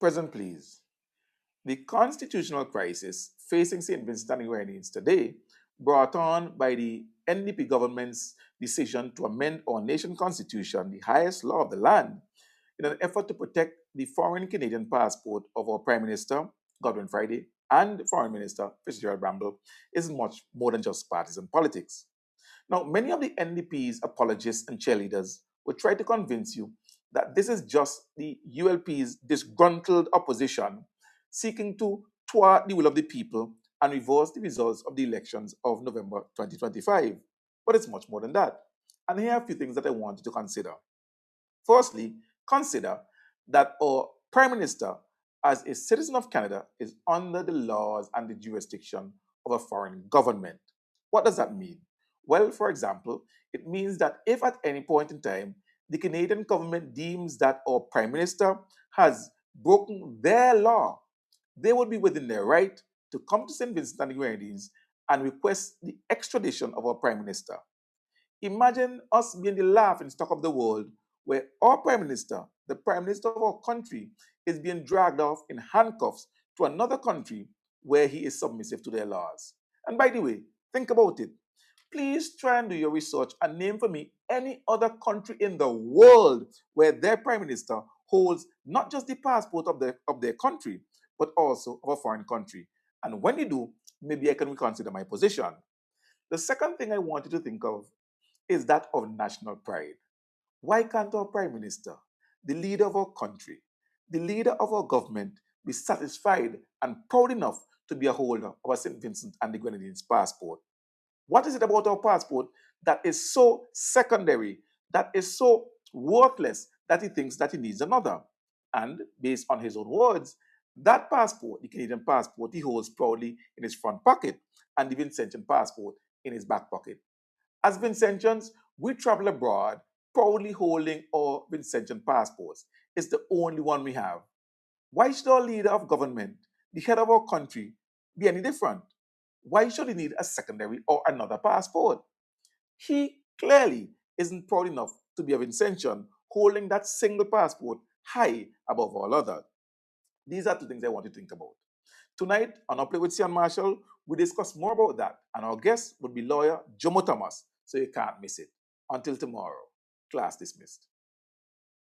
Present, please. The constitutional crisis facing St. Vincent and the Grenadines today, brought on by the NDP government's decision to amend our nation constitution, the highest law of the land, in an effort to protect the foreign Canadian passport of our Prime Minister, Godwin Friday, and Foreign Minister, Fitzgerald Bramble, is much more than just partisan politics. Now, many of the NDP's apologists and cheerleaders will try to convince you that this is just the ULP's disgruntled opposition seeking to thwart the will of the people and reverse the results of the elections of November 2025. But it's much more than that. And here are a few things that I want you to consider. Firstly, consider that our Prime Minister, as a citizen of Canada, is under the laws and the jurisdiction of a foreign government. What does that mean? Well, for example, it means that if at any point in time the Canadian government deems that our Prime Minister has broken their law, they would be within their right to come to St. Vincent and the Grenadines and request the extradition of our Prime Minister. Imagine us being the laughing stock of the world where our Prime Minister, the Prime Minister of our country, is being dragged off in handcuffs to another country where he is submissive to their laws. And by the way, think about it. Please try and do your research and name for me any other country in the world where their Prime Minister holds not just the passport of their country, but also of a foreign country. And when you do, maybe I can reconsider my position. The second thing I want you to think of is that of national pride. Why can't our Prime Minister, the leader of our country, the leader of our government, be satisfied and proud enough to be a holder of a St. Vincent and the Grenadines passport? What is it about our passport that is so secondary, that is so worthless, that he thinks that he needs another? And based on his own words, that passport, the Canadian passport, he holds proudly in his front pocket, and the Vincentian passport in his back pocket. As Vincentians, we travel abroad proudly holding our Vincentian passports. It's the only one we have. Why should our leader of government, the head of our country, be any different? Why should he need a secondary or another passport? He clearly isn't proud enough to be a Vincentian holding that single passport high above all others. These are two things I want you to think about. Tonight, on Up Play with Sian Marshall, we discuss more about that, and our guest would be lawyer Jomo Thomas, so you can't miss it. Until tomorrow, class dismissed.